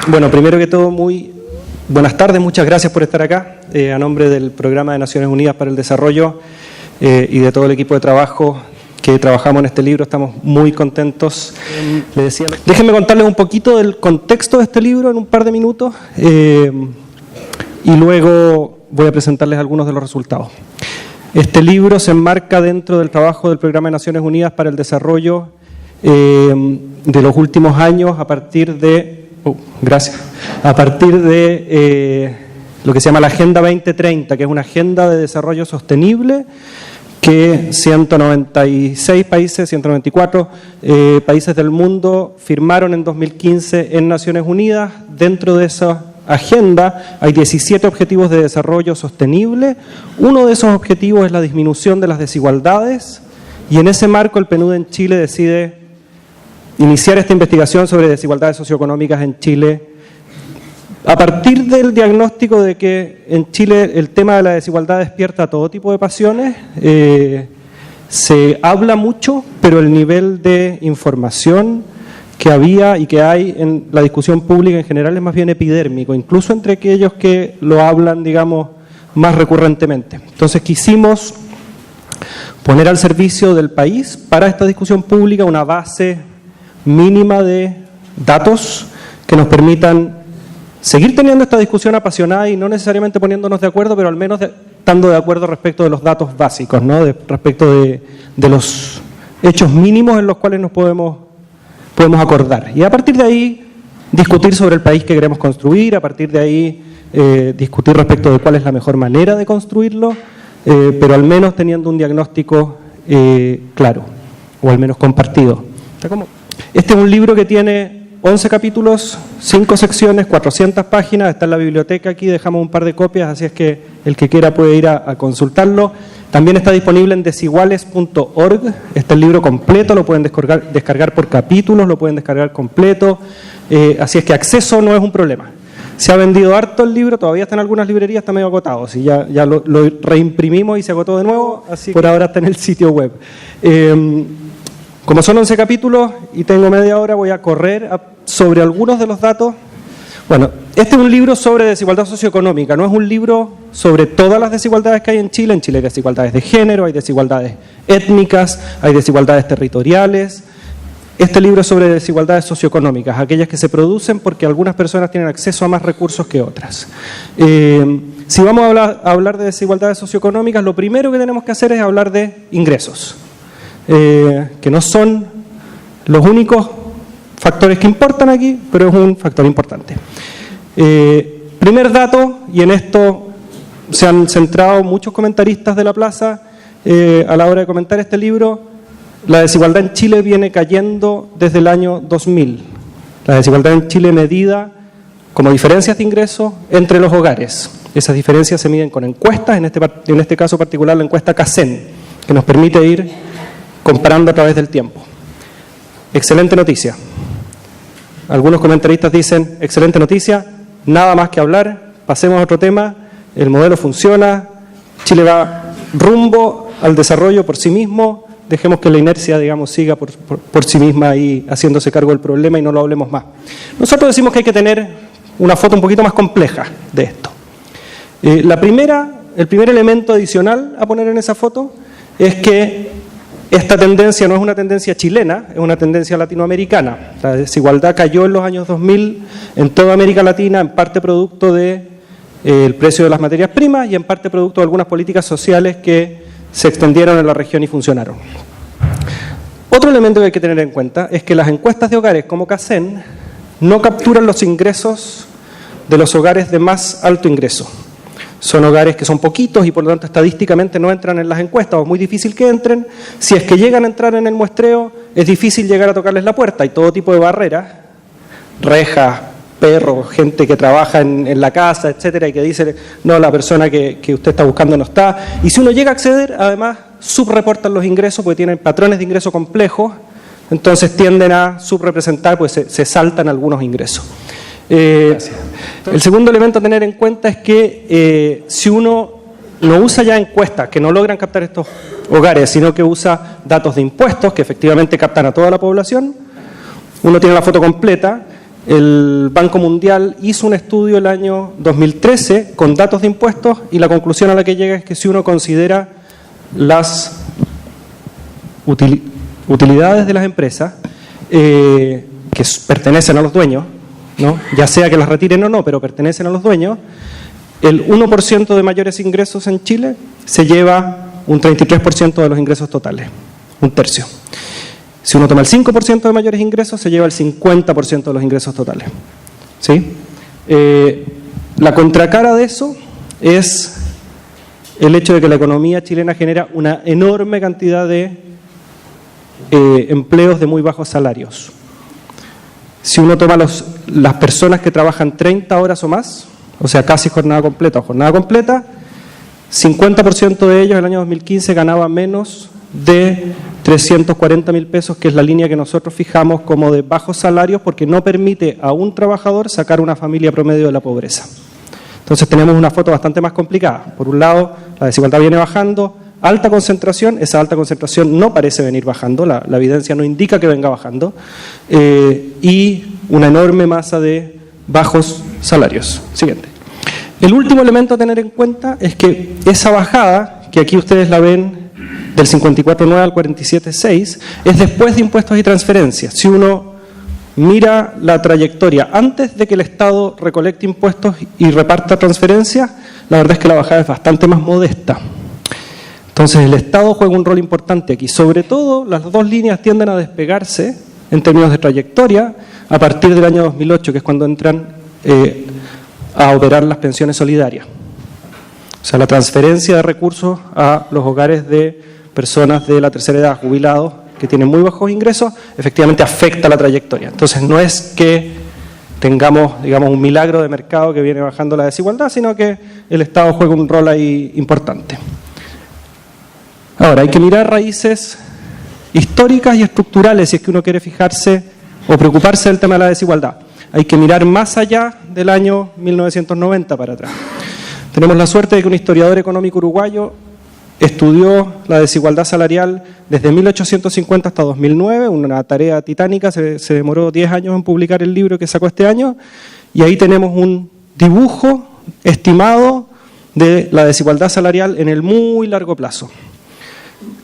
Bueno, primero que todo, muy buenas tardes, muchas gracias por estar acá. A nombre del Programa de Naciones Unidas para el Desarrollo y de todo el equipo de trabajo que trabajamos en este libro, estamos muy contentos. Déjenme contarles un poquito del contexto de este libro en un par de minutos y luego voy a presentarles algunos de los resultados. Este libro se enmarca dentro del trabajo del Programa de Naciones Unidas para el Desarrollo de los últimos años a partir de lo que se llama la Agenda 2030, que es una agenda de desarrollo sostenible que 196 países, 194 países del mundo firmaron en 2015 en Naciones Unidas. Dentro de esa agenda hay 17 objetivos de desarrollo sostenible. Uno de esos objetivos es la disminución de las desigualdades y en ese marco el PNUD en Chile decide iniciar esta investigación sobre desigualdades socioeconómicas en Chile a partir del diagnóstico de que en Chile el tema de la desigualdad despierta todo tipo de pasiones. Se habla mucho, pero el nivel de información que había y que hay en la discusión pública en general es más bien epidérmico, incluso entre aquellos que lo hablan, digamos, más recurrentemente. Entonces quisimos poner al servicio del país para esta discusión pública una base mínima de datos que nos permitan seguir teniendo esta discusión apasionada y no necesariamente poniéndonos de acuerdo, pero al menos estando de acuerdo respecto de los datos básicos, ¿no? Respecto de los hechos mínimos en los cuales nos podemos acordar. Y a partir de ahí discutir sobre el país que queremos construir, a partir de ahí discutir respecto de cuál es la mejor manera de construirlo, pero al menos teniendo un diagnóstico claro, o al menos compartido. Este es un libro que tiene 11 capítulos, 5 secciones, 400 páginas, está en la biblioteca aquí, dejamos un par de copias, así es que el que quiera puede ir a consultarlo. También está disponible en desiguales.org, está el libro completo, lo pueden descargar por capítulos, lo pueden descargar completo, así es que acceso no es un problema. Se ha vendido harto el libro, todavía está en algunas librerías, está medio agotado, si ya lo reimprimimos y se agotó de nuevo, así que por ahora está en el sitio web. Como son 11 capítulos y tengo media hora, voy a correr sobre algunos de los datos. Bueno, este es un libro sobre desigualdad socioeconómica, no es un libro sobre todas las desigualdades que hay en Chile. En Chile hay desigualdades de género, hay desigualdades étnicas, hay desigualdades territoriales. Este libro es sobre desigualdades socioeconómicas, aquellas que se producen porque algunas personas tienen acceso a más recursos que otras. Si vamos a hablar de desigualdades socioeconómicas, lo primero que tenemos que hacer es hablar de ingresos. Que no son los únicos factores que importan aquí, pero es un factor importante. Primer dato, y en esto se han centrado muchos comentaristas de la plaza a la hora de comentar este libro, la desigualdad en Chile viene cayendo desde el año 2000. La desigualdad en Chile medida como diferencias de ingresos entre los hogares. Esas diferencias se miden con encuestas, en este caso particular la encuesta CACEN, que nos permite ir comparando a través del tiempo. Excelente noticia. Algunos comentaristas dicen, excelente noticia, nada más que hablar, pasemos a otro tema, el modelo funciona, Chile va rumbo al desarrollo por sí mismo, dejemos que la inercia, digamos, siga por sí misma ahí haciéndose cargo del problema y no lo hablemos más. Nosotros decimos que hay que tener una foto un poquito más compleja de esto. El primer elemento adicional a poner en esa foto es que esta tendencia no es una tendencia chilena, es una tendencia latinoamericana. La desigualdad cayó en los años 2000 en toda América Latina, en parte producto del precio de las materias primas y en parte producto de algunas políticas sociales que se extendieron en la región y funcionaron. Otro elemento que hay que tener en cuenta es que las encuestas de hogares como CACEN no capturan los ingresos de los hogares de más alto ingreso. Son hogares que son poquitos y por lo tanto estadísticamente no entran en las encuestas, o es muy difícil que entren. Si es que llegan a entrar en el muestreo, es difícil llegar a tocarles la puerta. Hay todo tipo de barreras, rejas, perros, gente que trabaja en la casa, etcétera, y que dice, no, la persona que usted está buscando no está. Y si uno llega a acceder, además subreportan los ingresos porque tienen patrones de ingreso complejos, entonces tienden a subrepresentar, pues se saltan algunos ingresos. El segundo elemento a tener en cuenta es que si uno no usa ya encuestas que no logran captar estos hogares, sino que usa datos de impuestos que efectivamente captan a toda la población, uno tiene la foto completa el Banco Mundial hizo un estudio el año 2013 con datos de impuestos y la conclusión a la que llega es que si uno considera las utilidades de las empresas que pertenecen a los dueños, ¿no? Ya sea que las retiren o no, pero pertenecen a los dueños, el 1% de mayores ingresos en Chile se lleva un 33% de los ingresos totales, un tercio. Si uno toma el 5% de mayores ingresos, se lleva el 50% de los ingresos totales. ¿Sí? La contracara de eso es el hecho de que la economía chilena genera una enorme cantidad de empleos de muy bajos salarios. Si uno toma las personas que trabajan 30 horas o más, o sea, casi jornada completa o jornada completa, 50% de ellos en el año 2015 ganaba menos de 340.000 pesos, que es la línea que nosotros fijamos como de bajos salarios porque no permite a un trabajador sacar una familia promedio de la pobreza. Entonces tenemos una foto bastante más complicada. Por un lado, la desigualdad viene bajando, alta concentración, esa alta concentración no parece venir bajando, la evidencia no indica que venga bajando, y una enorme masa de bajos salarios. Siguiente. El último elemento a tener en cuenta es que esa bajada, que aquí ustedes la ven del 54.9 al 47.6, es después de impuestos y transferencias. Si uno mira la trayectoria antes de que el Estado recolecte impuestos y reparta transferencias, la verdad es que la bajada es bastante más modesta. Entonces el Estado juega un rol importante aquí. Sobre todo, las dos líneas tienden a despegarse en términos de trayectoria a partir del año 2008, que es cuando entran a operar las pensiones solidarias. O sea, la transferencia de recursos a los hogares de personas de la tercera edad, jubilados, que tienen muy bajos ingresos, efectivamente afecta la trayectoria. Entonces no es que tengamos, digamos, un milagro de mercado que viene bajando la desigualdad, sino que el Estado juega un rol ahí importante. Ahora, hay que mirar raíces históricas y estructurales si es que uno quiere fijarse o preocuparse del tema de la desigualdad. Hay que mirar más allá del año 1990 para atrás. Tenemos la suerte de que un historiador económico uruguayo estudió la desigualdad salarial desde 1850 hasta 2009, una tarea titánica, se demoró 10 años en publicar el libro que sacó este año, y ahí tenemos un dibujo estimado de la desigualdad salarial en el muy largo plazo.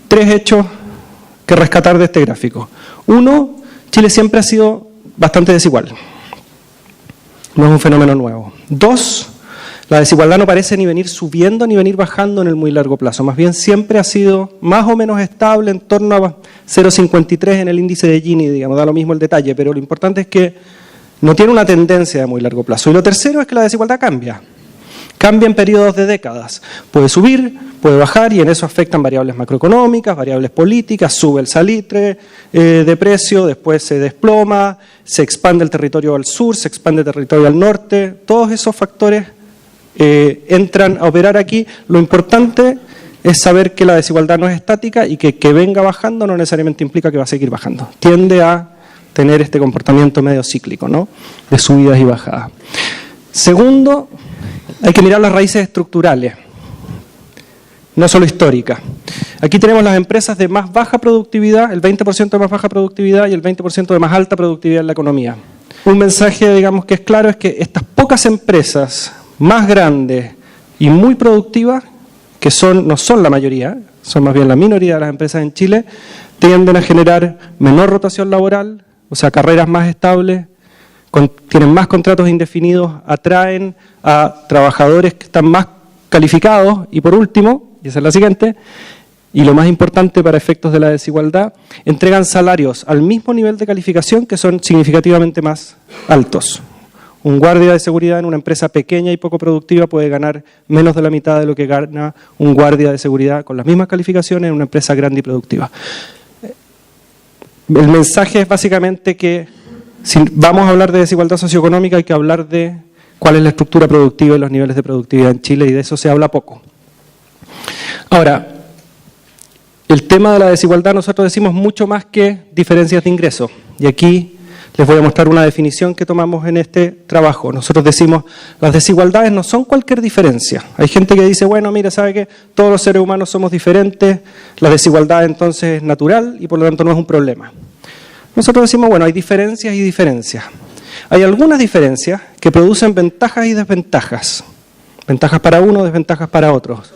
3 hechos que rescatar de este gráfico. 1, Chile siempre ha sido bastante desigual. No es un fenómeno nuevo. 2, la desigualdad no parece ni venir subiendo ni venir bajando en el muy largo plazo. Más bien siempre ha sido más o menos estable en torno a 0,53 en el índice de Gini, digamos, da lo mismo el detalle, pero lo importante es que no tiene una tendencia de muy largo plazo. Y lo tercero es que la desigualdad cambia. Cambia en periodos de décadas. Puede subir, puede bajar, y en eso afectan variables macroeconómicas, variables políticas, sube el salitre de precio, después se desploma, se expande el territorio al sur, se expande el territorio al norte. Todos esos factores entran a operar aquí. Lo importante es saber que la desigualdad no es estática y que venga bajando no necesariamente implica que va a seguir bajando. Tiende a tener este comportamiento medio cíclico, ¿no? De subidas y bajadas. Segundo, hay que mirar las raíces estructurales, no solo históricas. Aquí tenemos las empresas de más baja productividad, el 20% de más baja productividad y el 20% de más alta productividad en la economía. Un mensaje, digamos, que es claro, es que estas pocas empresas más grandes y muy productivas, que no son la mayoría, son más bien la minoría de las empresas en Chile, tienden a generar menor rotación laboral, o sea, carreras más estables, tienen más contratos indefinidos, atraen a trabajadores que están más calificados y, por último, y esa es la siguiente, y lo más importante para efectos de la desigualdad, entregan salarios al mismo nivel de calificación que son significativamente más altos. Un guardia de seguridad en una empresa pequeña y poco productiva puede ganar menos de la mitad de lo que gana un guardia de seguridad con las mismas calificaciones en una empresa grande y productiva. El mensaje es básicamente que si vamos a hablar de desigualdad socioeconómica hay que hablar de cuál es la estructura productiva y los niveles de productividad en Chile, y de eso se habla poco. Ahora, el tema de la desigualdad nosotros decimos mucho más que diferencias de ingresos, y aquí les voy a mostrar una definición que tomamos en este trabajo. Nosotros decimos, las desigualdades no son cualquier diferencia. Hay gente que dice, bueno, mira, ¿sabe qué? Todos los seres humanos somos diferentes, la desigualdad entonces es natural y por lo tanto no es un problema. Nosotros decimos, bueno, hay diferencias y diferencias. hay algunas diferencias que producen ventajas y desventajas. Ventajas para unos, desventajas para otros.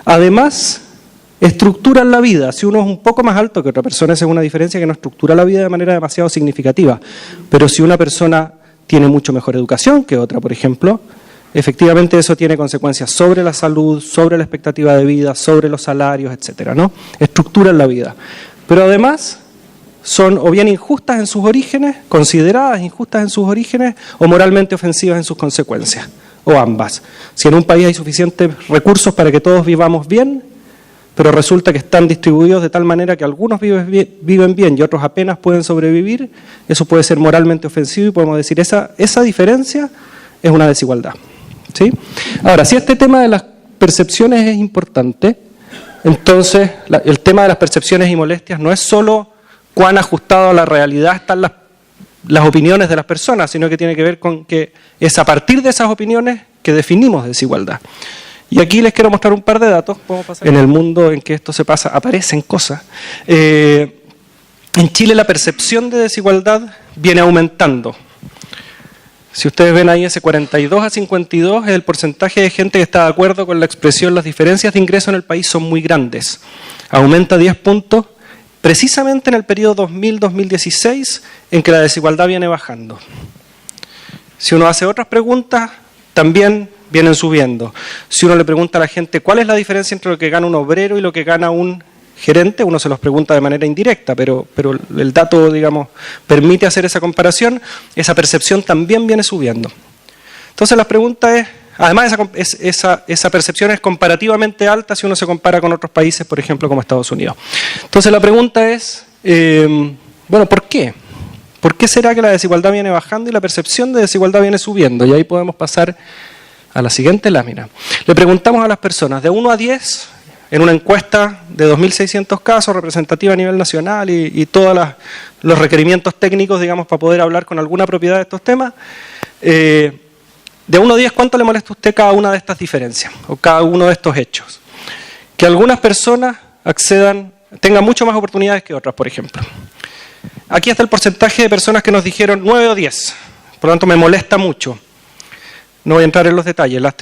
Además, estructuran la vida. Si uno es un poco más alto que otra persona, esa es una diferencia que no estructura la vida de manera demasiado significativa. Pero si una persona tiene mucho mejor educación que otra, por ejemplo, efectivamente eso tiene consecuencias sobre la salud, sobre la expectativa de vida, sobre los salarios, etcétera, ¿no? Estructuran la vida. Pero además son o bien injustas en sus orígenes, consideradas injustas en sus orígenes, o moralmente ofensivas en sus consecuencias, o ambas. Si en un país hay suficientes recursos para que todos vivamos bien, pero resulta que están distribuidos de tal manera que algunos viven bien y otros apenas pueden sobrevivir, eso puede ser moralmente ofensivo y podemos decir esa diferencia es una desigualdad. ¿Sí? Ahora, si este tema de las percepciones es importante, entonces el tema de las percepciones y molestias no es solo cuán ajustado a la realidad están las opiniones de las personas, sino que tiene que ver con que es a partir de esas opiniones que definimos desigualdad. Y aquí les quiero mostrar un par de datos. En el mundo en que esto se pasa, aparecen cosas. En Chile la percepción de desigualdad viene aumentando. Si ustedes ven ahí ese 42 a 52, el porcentaje de gente que está de acuerdo con la expresión, las diferencias de ingreso en el país son muy grandes. Aumenta 10 puntos, precisamente en el periodo 2000-2016, en que la desigualdad viene bajando. Si uno hace otras preguntas, también vienen subiendo. Si uno le pregunta a la gente cuál es la diferencia entre lo que gana un obrero y lo que gana un gerente, uno se los pregunta de manera indirecta, pero el dato, digamos, permite hacer esa comparación, esa percepción también viene subiendo. Entonces la pregunta es, además esa percepción es comparativamente alta si uno se compara con otros países, por ejemplo, como Estados Unidos. Entonces la pregunta es, bueno, ¿por qué? ¿Por qué será que la desigualdad viene bajando y la percepción de desigualdad viene subiendo? Y ahí podemos pasar a la siguiente lámina. Le preguntamos a las personas de 1 a 10, en una encuesta de 2.600 casos, representativa a nivel nacional y todos los requerimientos técnicos, digamos, para poder hablar con alguna propiedad de estos temas, de 1 a 10, ¿cuánto le molesta a usted cada una de estas diferencias o cada uno de estos hechos? Que algunas personas tengan mucho más oportunidades que otras, por ejemplo. Aquí está el porcentaje de personas que nos dijeron 9 o 10, por lo tanto me molesta mucho. No voy a entrar en los detalles. Las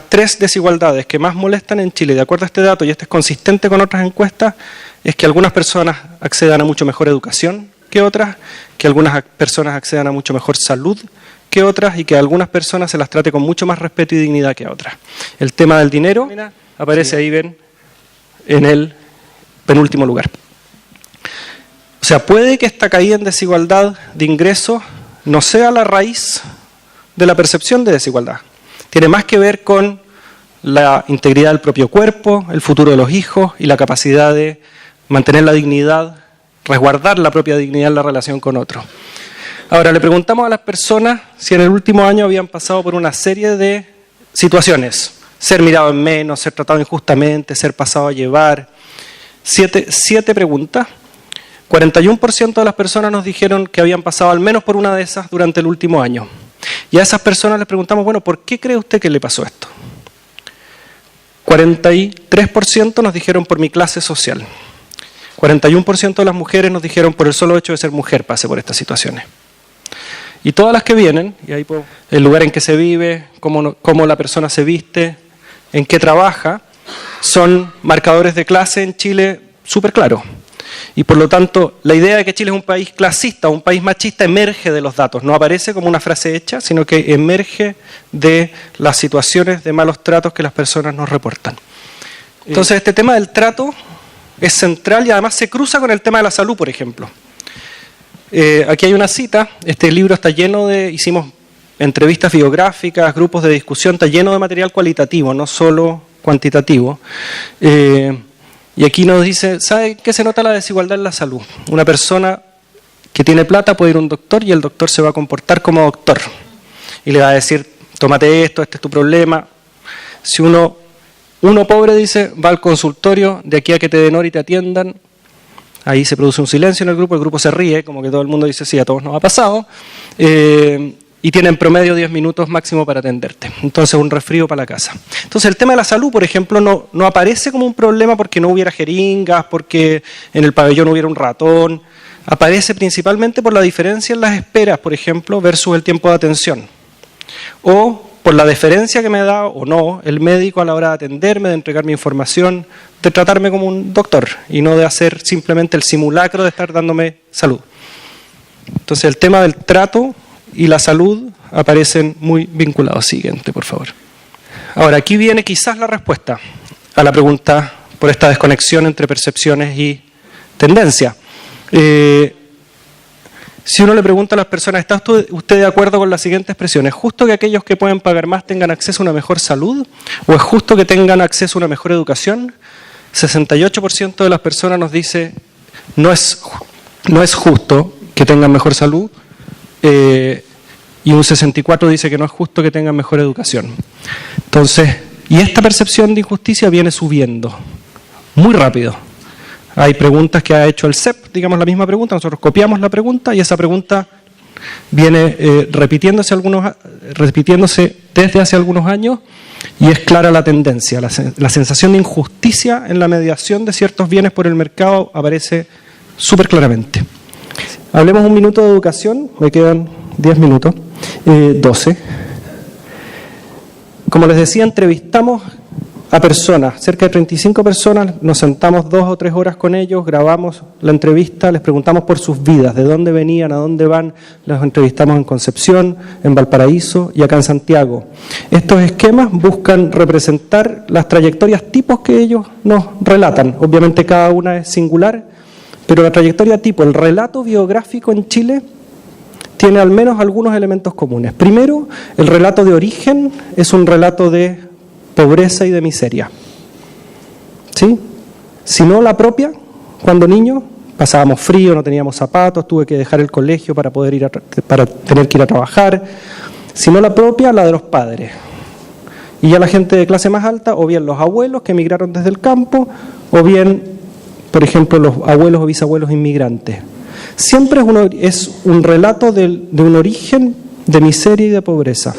tres desigualdades que más molestan en Chile, de acuerdo a este dato, y este es consistente con otras encuestas, es que algunas personas accedan a mucho mejor educación que otras, que algunas personas accedan a mucho mejor salud que otras y que a algunas personas se las trate con mucho más respeto y dignidad que a otras. El tema del dinero aparece ahí, ven, en el penúltimo lugar. O sea, puede que esta caída en desigualdad de ingresos no sea la raíz de la percepción de desigualdad. Tiene más que ver con la integridad del propio cuerpo, el futuro de los hijos y la capacidad de mantener la dignidad, resguardar la propia dignidad en la relación con otros. Ahora, le preguntamos a las personas si en el último año habían pasado por una serie de situaciones. Ser mirado en menos, ser tratado injustamente, ser pasado a llevar. Siete preguntas. 41% de las personas nos dijeron que habían pasado al menos por una de esas durante el último año. Y a esas personas les preguntamos, bueno, ¿por qué cree usted que le pasó esto? 43% nos dijeron por mi clase social. 41% de las mujeres nos dijeron por el solo hecho de ser mujer pasé por estas situaciones. Y todas las que vienen, y ahí el lugar en que se vive, cómo la persona se viste, en qué trabaja, son marcadores de clase en Chile súper claros. Y por lo tanto, la idea de que Chile es un país clasista o un país machista emerge de los datos, no aparece como una frase hecha, sino que emerge de las situaciones de malos tratos que las personas nos reportan. Entonces, este tema del trato es central y además se cruza con el tema de la salud, por ejemplo. Aquí hay una cita, este libro está lleno hicimos entrevistas biográficas, grupos de discusión, está lleno de material cualitativo, no solo cuantitativo. Y aquí nos dice, ¿sabe qué se nota la desigualdad en la salud? Una persona que tiene plata puede ir a un doctor y el doctor se va a comportar como doctor. Y le va a decir, tómate esto, este es tu problema. Si uno pobre dice, va al consultorio, de aquí a que te den hora y te atiendan, ahí se produce un silencio en el grupo se ríe, como que todo el mundo dice, sí, a todos nos ha pasado. Y tienen promedio 10 minutos máximo para atenderte. Entonces, un resfrío para la casa. Entonces, el tema de la salud, por ejemplo, no aparece como un problema porque no hubiera jeringas, porque en el pabellón hubiera un ratón. aparece principalmente por la diferencia en las esperas, por ejemplo, versus el tiempo de atención. O por la deferencia que me da o no el médico a la hora de atenderme, de entregarme información, de tratarme como un doctor y no de hacer simplemente el simulacro de estar dándome salud. Entonces el tema del trato y la salud aparecen muy vinculados. Siguiente, por favor. Ahora, aquí viene quizás la respuesta a la pregunta por esta desconexión entre percepciones y tendencia. Si uno le pregunta a las personas, ¿está usted de acuerdo con las siguientes expresiones? ¿Es justo que aquellos que pueden pagar más tengan acceso a una mejor salud? ¿O es justo que tengan acceso a una mejor educación? 68% de las personas nos dice, no es justo que tengan mejor salud, y un 64% dice que no es justo que tengan mejor educación. Entonces, y esta percepción de injusticia viene subiendo muy rápido. Hay preguntas que ha hecho el CEP, digamos la misma pregunta, nosotros copiamos la pregunta y esa pregunta viene repitiéndose desde hace algunos años y es clara la tendencia. La sensación de injusticia en la mediación de ciertos bienes por el mercado aparece súper claramente. Hablemos un minuto de educación, me quedan 10 minutos, 12. Como les decía, entrevistamos a personas, cerca de 35 personas, nos sentamos 2 o 3 horas con ellos, grabamos la entrevista, les preguntamos por sus vidas, de dónde venían, a dónde van, los entrevistamos en Concepción, en Valparaíso y acá en Santiago. Estos esquemas buscan representar las trayectorias tipos que ellos nos relatan, obviamente cada una es singular, pero la trayectoria tipo, el relato biográfico en Chile, tiene al menos algunos elementos comunes. Primero, el relato de origen es un relato de pobreza y de miseria. ¿Sí? Si no la propia, cuando niño, pasábamos frío, no teníamos zapatos, tuve que dejar el colegio para tener que ir a trabajar. Si no la propia, la de los padres. Y ya la gente de clase más alta, o bien los abuelos que emigraron desde el campo, o bien, por ejemplo, los abuelos o bisabuelos inmigrantes. Siempre es un relato de un origen de miseria y de pobreza,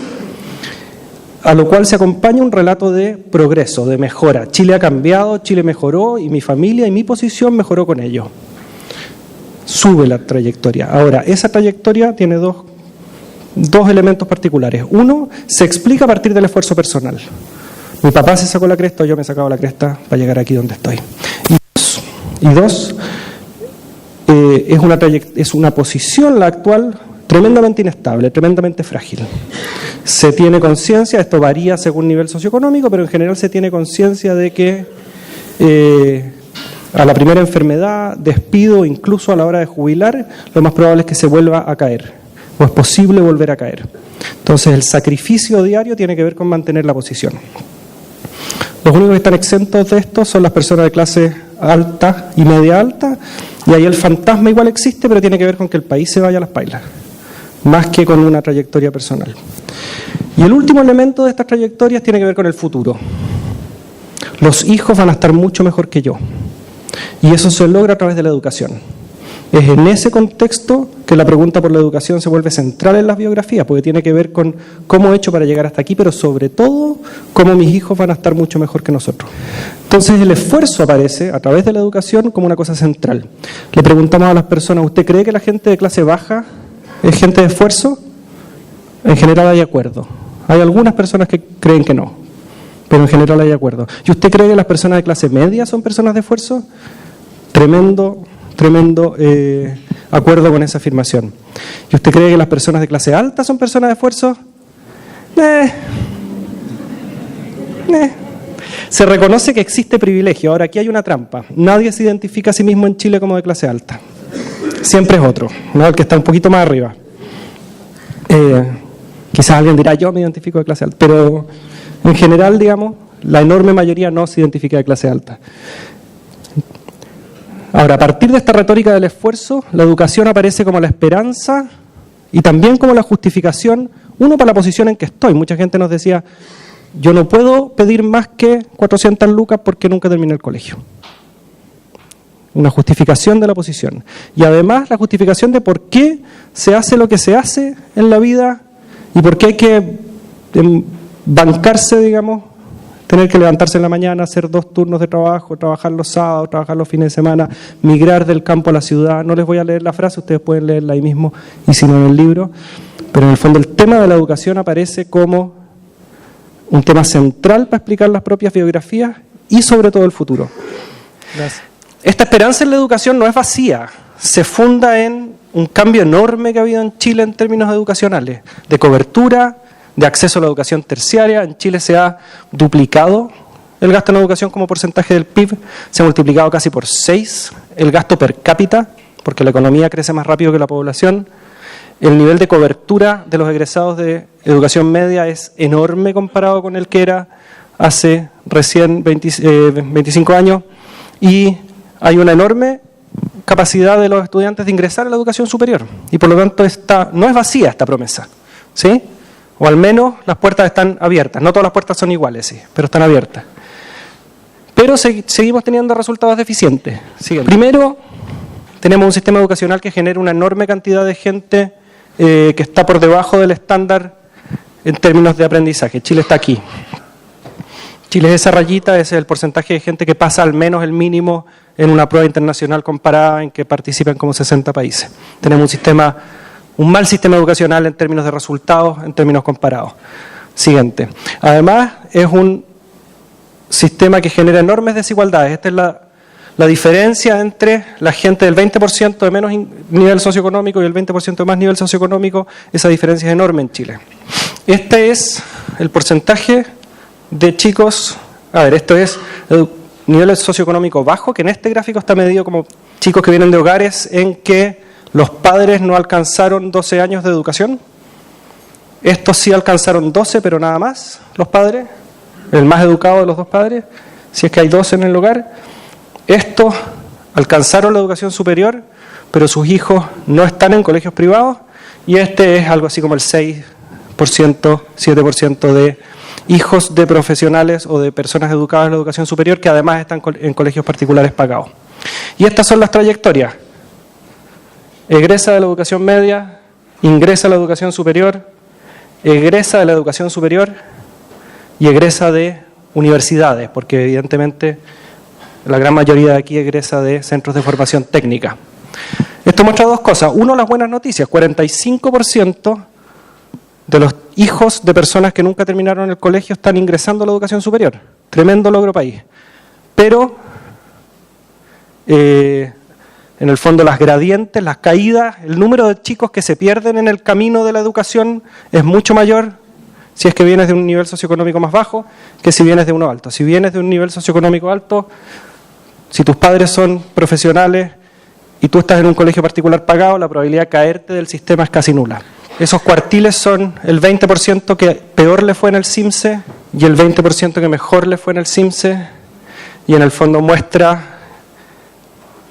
a lo cual se acompaña un relato de progreso, de mejora. Chile ha cambiado, Chile mejoró y mi familia y mi posición mejoró con ello. Sube la trayectoria. Ahora, esa trayectoria tiene dos elementos particulares. Uno, se explica a partir del esfuerzo personal. Mi papá se sacó la cresta o yo me he sacado la cresta para llegar aquí donde estoy. Y dos, es una posición, la actual, tremendamente inestable, tremendamente frágil. Se tiene conciencia, esto varía según nivel socioeconómico, pero en general se tiene conciencia de que a la primera enfermedad, despido, incluso a la hora de jubilar, lo más probable es que se vuelva a caer, o es posible volver a caer. Entonces el sacrificio diario tiene que ver con mantener la posición. Los únicos que están exentos de esto son las personas de clase alta y media alta, y ahí el fantasma igual existe, pero tiene que ver con que el país se vaya a las pailas, más que con una trayectoria personal. Y el último elemento de estas trayectorias tiene que ver con el futuro. Los hijos van a estar mucho mejor que yo, y eso se logra a través de la educación. Es en ese contexto que la pregunta por la educación se vuelve central en las biografías, porque tiene que ver con cómo he hecho para llegar hasta aquí, pero sobre todo cómo mis hijos van a estar mucho mejor que nosotros. Entonces el esfuerzo aparece a través de la educación como una cosa central. Le preguntamos a las personas, ¿usted cree que la gente de clase baja es gente de esfuerzo? En general hay acuerdo. Hay algunas personas que creen que no, pero en general hay acuerdo. ¿Y usted cree que las personas de clase media son personas de esfuerzo? Tremendo acuerdo con esa afirmación. ¿Y usted cree que las personas de clase alta son personas de esfuerzo? Se reconoce que existe privilegio. Ahora, aquí hay una trampa. Nadie se identifica a sí mismo en Chile como de clase alta. Siempre es otro, ¿no? El que está un poquito más arriba. Quizás alguien dirá, yo me identifico de clase alta, pero en general, digamos, la enorme mayoría no se identifica de clase alta. Ahora, a partir de esta retórica del esfuerzo, la educación aparece como la esperanza y también como la justificación, uno, para la posición en que estoy. Mucha gente nos decía, yo no puedo pedir más que 400 lucas porque nunca terminé el colegio. Una justificación de la posición. Y además la justificación de por qué se hace lo que se hace en la vida y por qué hay que bancarse, digamos, tener que levantarse en la mañana, hacer 2 turnos de trabajo, trabajar los sábados, trabajar los fines de semana, migrar del campo a la ciudad. No les voy a leer la frase, ustedes pueden leerla ahí mismo y si no en el libro. Pero en el fondo el tema de la educación aparece como un tema central para explicar las propias biografías y sobre todo el futuro. Gracias. Esta esperanza en la educación no es vacía, se funda en un cambio enorme que ha habido en Chile en términos educacionales, de cobertura, de acceso a la educación terciaria. En Chile se ha duplicado el gasto en educación como porcentaje del PIB, se ha multiplicado casi por 6 el gasto per cápita, porque la economía crece más rápido que la población. El nivel de cobertura de los egresados de educación media es enorme comparado con el que era hace recién 25 años, y hay una enorme capacidad de los estudiantes de ingresar a la educación superior, y por lo tanto no es vacía esta promesa, ¿sí? O al menos las puertas están abiertas. No todas las puertas son iguales, sí, pero están abiertas. Pero seguimos teniendo resultados deficientes. Siguiente. Primero, tenemos un sistema educacional que genera una enorme cantidad de gente que está por debajo del estándar en términos de aprendizaje. Chile está aquí. Chile es esa rayita, ese es el porcentaje de gente que pasa al menos el mínimo en una prueba internacional comparada en que participan como 60 países. Tenemos un mal sistema educacional en términos de resultados, en términos comparados. Siguiente. Además, es un sistema que genera enormes desigualdades. Esta es la diferencia entre la gente del 20% de menos nivel socioeconómico y el 20% de más nivel socioeconómico. Esa diferencia es enorme en Chile. Este es el porcentaje de chicos, esto es nivel socioeconómico bajo, que en este gráfico está medido como chicos que vienen de hogares en que los padres no alcanzaron 12 años de educación. Estos sí alcanzaron 12, pero nada más, los padres, el más educado de los 2 padres, si es que hay 12 en el hogar. Estos alcanzaron la educación superior, pero sus hijos no están en colegios privados, y este es algo así como el 6%, 7% de hijos de profesionales o de personas educadas en la educación superior que además están en colegios particulares pagados. Y estas son las trayectorias. Egresa de la educación media, ingresa a la educación superior, egresa de la educación superior y egresa de universidades, porque evidentemente la gran mayoría de aquí egresa de centros de formación técnica. Esto muestra 2 cosas. Uno, las buenas noticias. 45% de los hijos de personas que nunca terminaron el colegio están ingresando a la educación superior. Tremendo logro país. Pero, en el fondo, las gradientes, las caídas, el número de chicos que se pierden en el camino de la educación es mucho mayor si es que vienes de un nivel socioeconómico más bajo que si vienes de uno alto. Si vienes de un nivel socioeconómico alto, si tus padres son profesionales y tú estás en un colegio particular pagado, la probabilidad de caerte del sistema es casi nula. Esos cuartiles son el 20% que peor le fue en el CIMSE y el 20% que mejor le fue en el CIMSE, y en el fondo muestra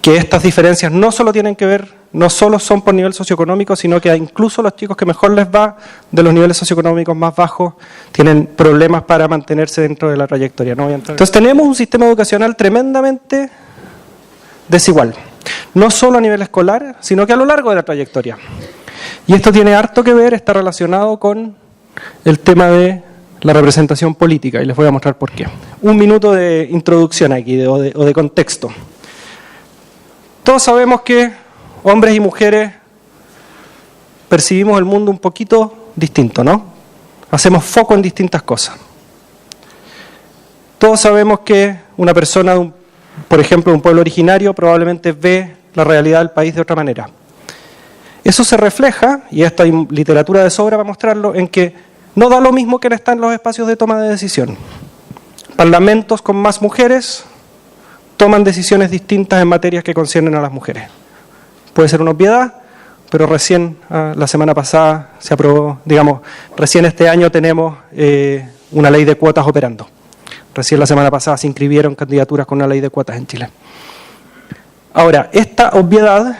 que estas diferencias no solo tienen que ver, no solo son por nivel socioeconómico, sino que incluso los chicos que mejor les va de los niveles socioeconómicos más bajos tienen problemas para mantenerse dentro de la trayectoria. No voy a entrar. Entonces tenemos un sistema educacional tremendamente desigual, no solo a nivel escolar, sino que a lo largo de la trayectoria. Y esto tiene harto que ver, está relacionado con el tema de la representación política, y les voy a mostrar por qué. Un minuto de introducción aquí, o de contexto. Todos sabemos que hombres y mujeres percibimos el mundo un poquito distinto, ¿no? Hacemos foco en distintas cosas. Todos sabemos que una persona, por ejemplo, de un pueblo originario, probablemente ve la realidad del país de otra manera. Eso se refleja, y esto hay literatura de sobra para mostrarlo, en que no da lo mismo que está en los espacios de toma de decisión. Parlamentos con más mujeres toman decisiones distintas en materias que conciernen a las mujeres. Puede ser una obviedad, pero recién, la semana pasada, se aprobó, recién este año tenemos una ley de cuotas operando. Recién la semana pasada se inscribieron candidaturas con una ley de cuotas en Chile. Ahora, esta obviedad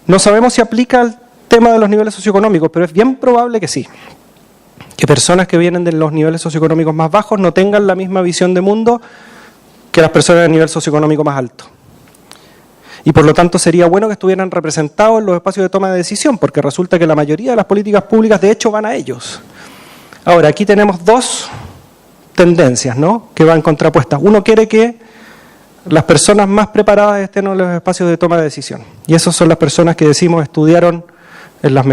no sabemos si aplica al tema de los niveles socioeconómicos, pero es bien probable que sí. Que personas que vienen de los niveles socioeconómicos más bajos no tengan la misma visión de mundo que las personas de nivel socioeconómico más alto. Y por lo tanto sería bueno que estuvieran representados en los espacios de toma de decisión, porque resulta que la mayoría de las políticas públicas de hecho van a ellos. Ahora, aquí tenemos 2 tendencias, ¿no?, que van contrapuestas. Uno quiere que las personas más preparadas estén en los espacios de toma de decisión. Y esas son las personas que decimos estudiaron en las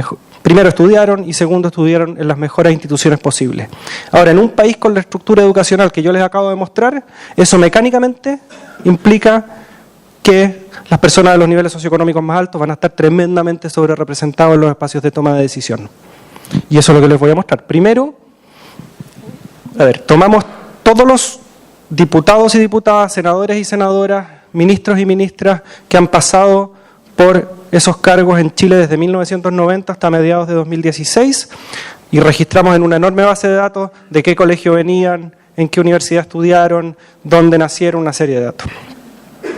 primero estudiaron y segundo estudiaron en las mejores instituciones posibles. Ahora, en un país con la estructura educacional que yo les acabo de mostrar, eso mecánicamente implica que las personas de los niveles socioeconómicos más altos van a estar tremendamente sobrerepresentados en los espacios de toma de decisión. Y eso es lo que les voy a mostrar. Primero, tomamos todos los diputados y diputadas, senadores y senadoras, ministros y ministras que han pasado por esos cargos en Chile desde 1990 hasta mediados de 2016 y registramos en una enorme base de datos de qué colegio venían, en qué universidad estudiaron, dónde nacieron, una serie de datos.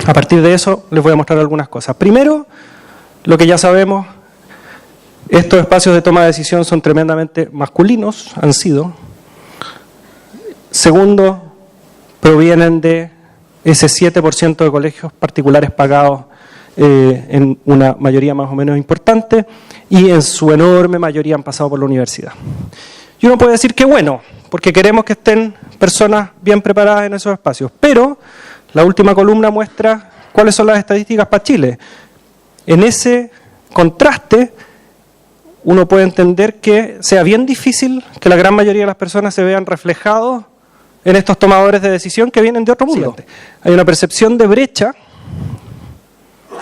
A partir de eso les voy a mostrar algunas cosas. Primero, lo que ya sabemos, estos espacios de toma de decisión son tremendamente masculinos, han sido. Segundo, provienen de ese 7% de colegios particulares pagados en una mayoría más o menos importante y en su enorme mayoría han pasado por la universidad. Y uno puede decir que bueno, porque queremos que estén personas bien preparadas en esos espacios, pero la última columna muestra cuáles son las estadísticas para Chile. En ese contraste, uno puede entender que sea bien difícil que la gran mayoría de las personas se vean reflejados en estos tomadores de decisión que vienen de otro mundo. Sí. Hay una percepción de brecha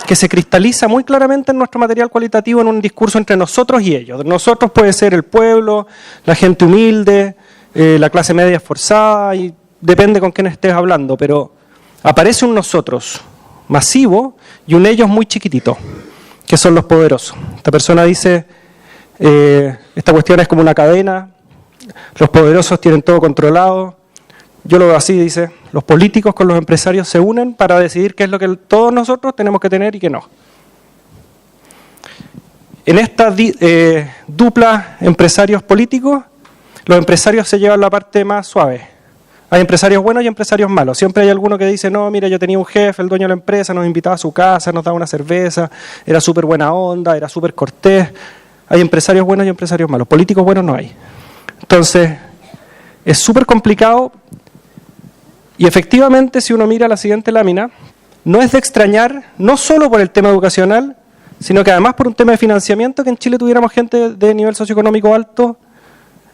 que se cristaliza muy claramente en nuestro material cualitativo en un discurso entre nosotros y ellos. Nosotros puede ser el pueblo, la gente humilde, la clase media esforzada, y depende con quién estés hablando, pero aparece un nosotros masivo y un ellos muy chiquitito, que son los poderosos. Esta persona dice, esta cuestión es como una cadena, los poderosos tienen todo controlado. Yo lo veo así, dice, los políticos con los empresarios se unen para decidir qué es lo que todos nosotros tenemos que tener y qué no. En esta dupla empresarios políticos, los empresarios se llevan la parte más suave. Hay empresarios buenos y empresarios malos. Siempre hay alguno que dice, no, mira, yo tenía un jefe, el dueño de la empresa, nos invitaba a su casa, nos daba una cerveza, era súper buena onda, era súper cortés. Hay empresarios buenos y empresarios malos. Políticos buenos no hay. Entonces, es súper complicado. Y efectivamente, si uno mira la siguiente lámina, no es de extrañar, no solo por el tema educacional, sino que además por un tema de financiamiento, que en Chile tuviéramos gente de nivel socioeconómico alto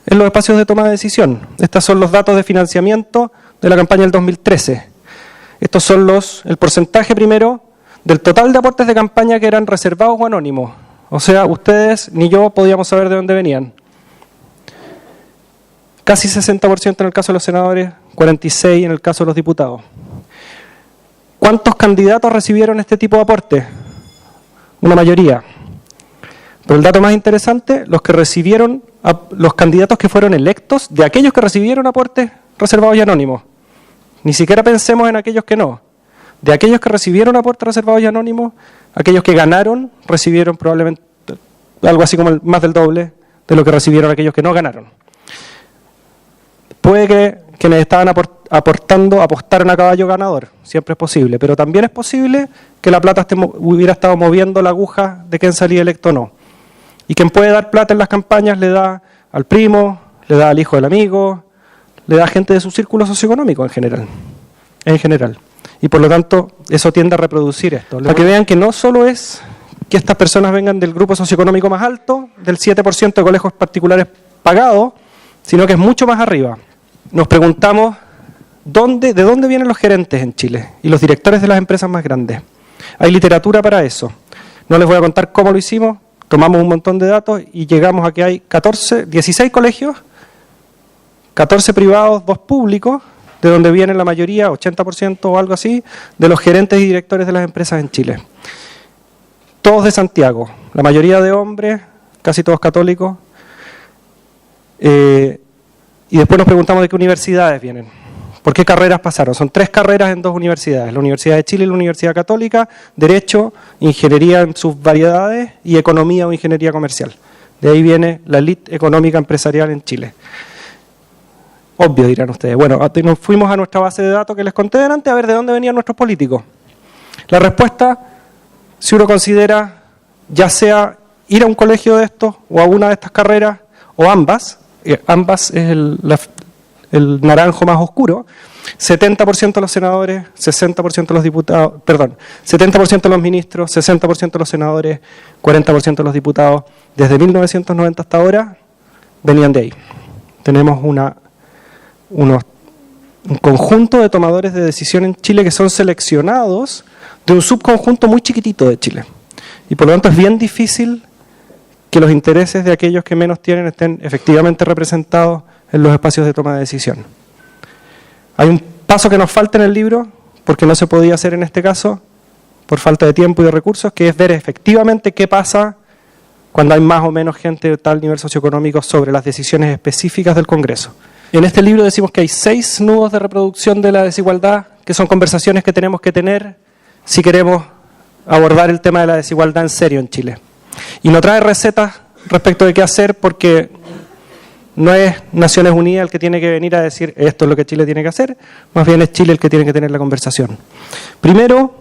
en los espacios de toma de decisión. Estos son los datos de financiamiento de la campaña del 2013. Estos son el porcentaje primero del total de aportes de campaña que eran reservados o anónimos. O sea, ustedes ni yo podíamos saber de dónde venían. Casi 60% en el caso de los senadores, 46% en el caso de los diputados. ¿Cuántos candidatos recibieron este tipo de aporte? Una mayoría. Pero el dato más interesante, los candidatos que fueron electos, de aquellos que recibieron aportes reservados y anónimos. Ni siquiera pensemos en aquellos que no. De aquellos que recibieron aportes reservados y anónimos, aquellos que ganaron recibieron probablemente algo así como más del doble de lo que recibieron aquellos que no ganaron. Puede que quienes estaban apostaron a caballo ganador, siempre es posible, pero también es posible que la plata hubiera estado moviendo la aguja de quién salía electo o no. Y quien puede dar plata en las campañas le da al primo, le da al hijo del amigo, le da a gente de su círculo socioeconómico en general. Y por lo tanto, eso tiende a reproducir esto. Para que vean que no solo es que estas personas vengan del grupo socioeconómico más alto, del 7% de colegios particulares pagados, sino que es mucho más arriba. Nos preguntamos de dónde vienen los gerentes en Chile y los directores de las empresas más grandes. Hay literatura para eso. No les voy a contar cómo lo hicimos, tomamos un montón de datos y llegamos a que hay 16 colegios, 14 privados, 2 públicos, de donde vienen la mayoría, 80% o algo así, de los gerentes y directores de las empresas en Chile. Todos de Santiago, la mayoría de hombres, casi todos católicos. Y después nos preguntamos de qué universidades vienen, por qué carreras pasaron. Son 3 carreras en 2 universidades, la Universidad de Chile y la Universidad Católica, Derecho, Ingeniería en sus variedades y Economía o Ingeniería Comercial. De ahí viene la élite económica empresarial en Chile. Obvio, dirán ustedes. Bueno, nos fuimos a nuestra base de datos que les conté delante a ver de dónde venían nuestros políticos. La respuesta, si uno considera ya sea ir a un colegio de estos o a una de estas carreras o ambas es el naranjo más oscuro, 70% de los senadores, 60% de los diputados, 70% de los ministros, 60% de los senadores, 40% de los diputados, desde 1990 hasta ahora, venían de ahí. Tenemos un conjunto de tomadores de decisión en Chile que son seleccionados de un subconjunto muy chiquitito de Chile. Y por lo tanto es bien difícil que los intereses de aquellos que menos tienen estén efectivamente representados en los espacios de toma de decisión. Hay un paso que nos falta en el libro, porque no se podía hacer en este caso, por falta de tiempo y de recursos, que es ver efectivamente qué pasa cuando hay más o menos gente de tal nivel socioeconómico sobre las decisiones específicas del Congreso. En este libro decimos que hay 6 nudos de reproducción de la desigualdad, que son conversaciones que tenemos que tener si queremos abordar el tema de la desigualdad en serio en Chile. Y no trae recetas respecto de qué hacer, porque no es Naciones Unidas el que tiene que venir a decir esto es lo que Chile tiene que hacer, más bien es Chile el que tiene que tener la conversación. Primero,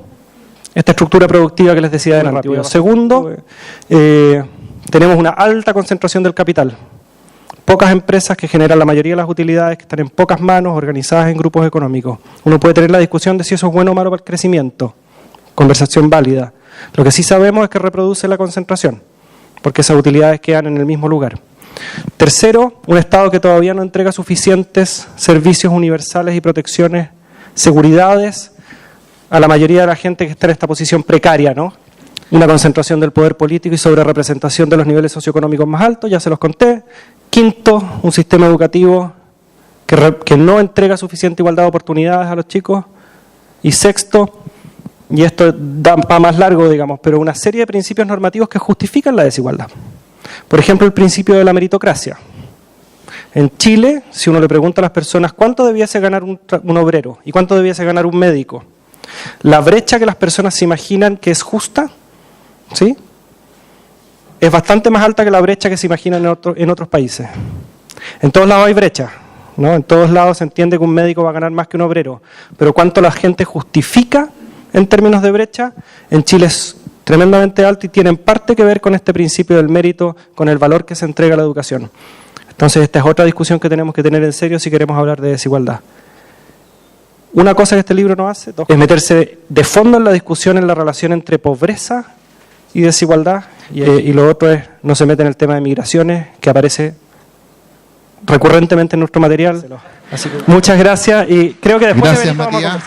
esta estructura productiva que les decía delante. Segundo, tenemos una alta concentración del capital. Pocas empresas que generan la mayoría de las utilidades, que están en pocas manos, organizadas en grupos económicos. Uno puede tener la discusión de si eso es bueno o malo para el crecimiento. Conversación válida. Lo que sí sabemos es que reproduce la concentración, porque esas utilidades quedan en el mismo lugar. Tercero, un Estado que todavía no entrega suficientes servicios universales y protecciones, seguridades a la mayoría de la gente que está en esta posición precaria, ¿no? Una concentración del poder político y sobre representación de los niveles socioeconómicos más altos, ya se los conté. Quinto, un sistema educativo que no entrega suficiente igualdad de oportunidades a los chicos. Y sexto, y esto da para más largo, digamos, pero una serie de principios normativos que justifican la desigualdad. Por ejemplo, el principio de la meritocracia. En Chile, si uno le pregunta a las personas cuánto debiese ganar un obrero y cuánto debiese ganar un médico, la brecha que las personas se imaginan que es justa, ¿sí?, es bastante más alta que la brecha que se imaginan en otros países. En todos lados hay brecha, ¿no? En todos lados se entiende que un médico va a ganar más que un obrero, pero cuánto la gente justifica en términos de brecha, en Chile es tremendamente alto y tiene en parte que ver con este principio del mérito, con el valor que se entrega a la educación. Entonces esta es otra discusión que tenemos que tener en serio si queremos hablar de desigualdad. Una cosa que este libro no hace es meterse de fondo en la discusión en la relación entre pobreza y desigualdad, y lo otro es no se mete en el tema de migraciones, que aparece recurrentemente en nuestro material. Así que muchas gracias y creo que después Gracias, Matías.